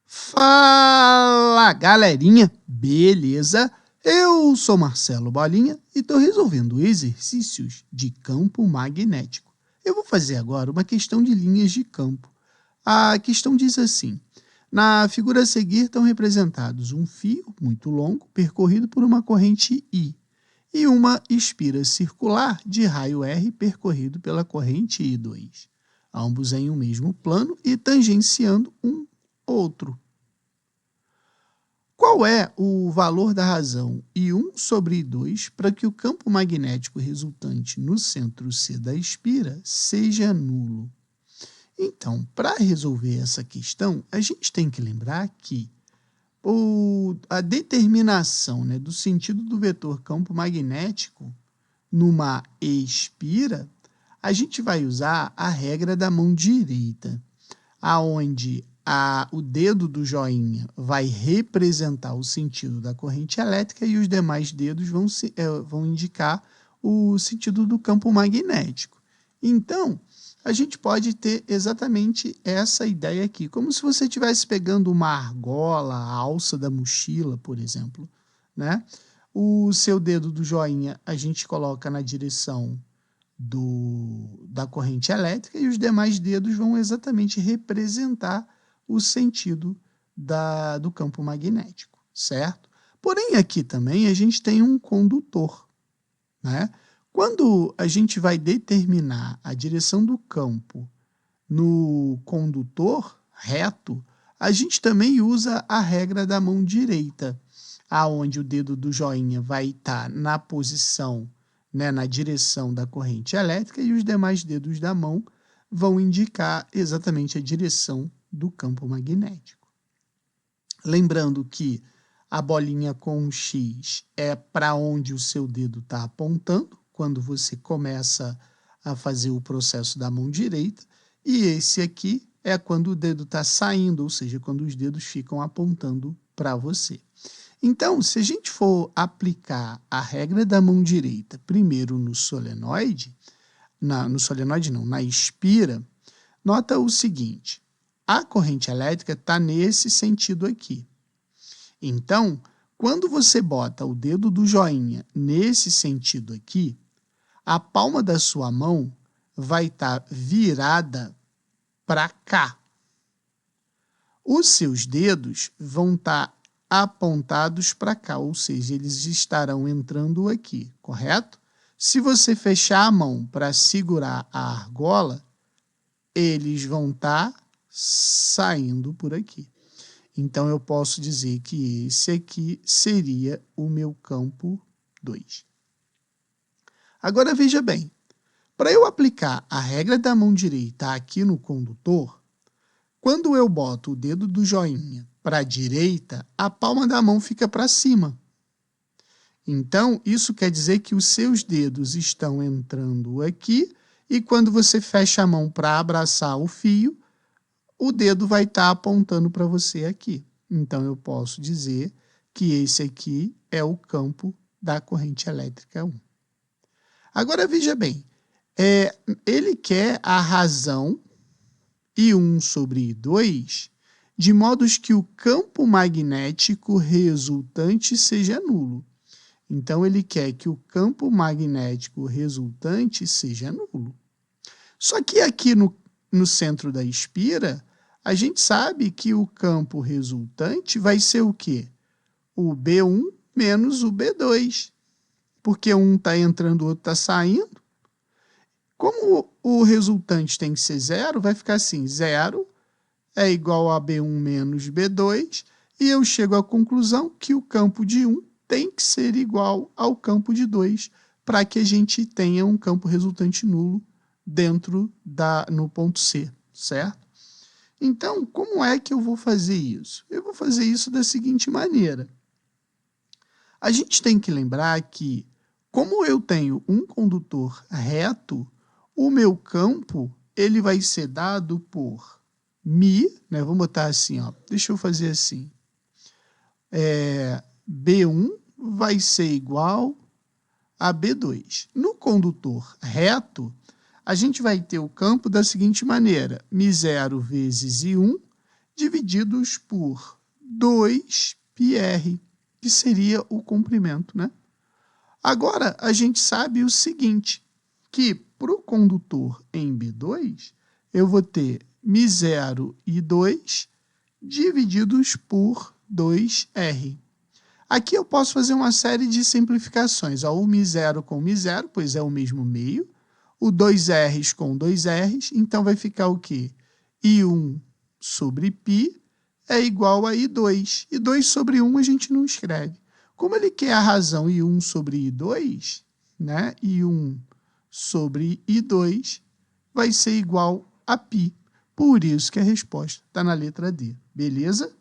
Fala, galerinha! Beleza? Eu sou Marcelo Bolinha e estou resolvendo exercícios de campo magnético. Eu vou fazer agora uma questão de linhas de campo. A questão diz assim: na figura a seguir estão representados um fio muito longo percorrido por uma corrente I e uma espira circular de raio R percorrido pela corrente I2, ambos em um mesmo plano e tangenciando um outro. Qual é o valor da razão I1 sobre I2 para que o campo magnético resultante no centro C da espira seja nulo? Então, para resolver essa questão, a gente tem que lembrar que a determinação, do sentido do vetor campo magnético numa espira, a gente vai usar a regra da mão direita, aonde o dedo do joinha vai representar o sentido da corrente elétrica e os demais dedos vão indicar o sentido do campo magnético. Então, a gente pode ter exatamente essa ideia aqui, como se você estivesse pegando uma argola, a alça da mochila, por exemplo, né? O seu dedo do joinha a gente coloca na direção da corrente elétrica e os demais dedos vão exatamente representar o sentido do campo magnético, certo? Porém, aqui também a gente tem um condutor, né? Quando a gente vai determinar a direção do campo no condutor reto, a gente também usa a regra da mão direita, aonde o dedo do joinha vai estar na posição, na direção da corrente elétrica e os demais dedos da mão vão indicar exatamente a direção do campo magnético. Lembrando que a bolinha com um X é para onde o seu dedo está apontando, quando você começa a fazer o processo da mão direita, e esse aqui é quando o dedo está saindo, ou seja, quando os dedos ficam apontando para você. Então, se a gente for aplicar a regra da mão direita primeiro no solenoide, na espira, nota o seguinte: a corrente elétrica está nesse sentido aqui. Então, quando você bota o dedo do joinha nesse sentido aqui, a palma da sua mão vai estar virada para cá. Os seus dedos vão estar apontados para cá, ou seja, eles estarão entrando aqui, correto? Se você fechar a mão para segurar a argola, eles vão estar saindo por aqui. Então, eu posso dizer que esse aqui seria o meu campo 2. Agora, veja bem, para eu aplicar a regra da mão direita aqui no condutor, quando eu boto o dedo do joinha para a direita, a palma da mão fica para cima. Então, isso quer dizer que os seus dedos estão entrando aqui e quando você fecha a mão para abraçar o fio, o dedo vai estar apontando para você aqui. Então, eu posso dizer que esse aqui é o campo da corrente elétrica 1. Agora, veja bem, ele quer a razão I1 sobre I2 de modo que o campo magnético resultante seja nulo. Então, ele quer que o campo magnético resultante seja nulo. Só que aqui no centro da espira, a gente sabe que o campo resultante vai ser o quê? O B1 menos o B2. Porque um está entrando, o outro está saindo. Como o resultante tem que ser zero, vai ficar assim: 0 é igual a B1 menos B2, e eu chego à conclusão que o campo de 1 tem que ser igual ao campo de 2, para que a gente tenha um campo resultante nulo no ponto C, certo? Então, como é que eu vou fazer isso? Eu vou fazer isso da seguinte maneira. A gente tem que lembrar que, como eu tenho um condutor reto, o meu campo ele vai ser dado por μ, vamos botar assim, deixa eu fazer assim. B1 vai ser igual a B2. No condutor reto, a gente vai ter o campo da seguinte maneira: μ0 vezes I1 divididos por 2πr, que seria o comprimento, né? Agora, a gente sabe o seguinte, que para o condutor em B2, eu vou ter μ0 e 2 divididos por 2r. Aqui eu posso fazer uma série de simplificações. Ó, o μ0 com μ0, pois é o mesmo meio. O 2r's com 2r's, então vai ficar o quê? I1 sobre π é igual a I2. I2 sobre 1 a gente não escreve. Como ele quer a razão I1 sobre I2, né? I1 sobre I2 vai ser igual a π. Por isso que a resposta está na letra D. Beleza?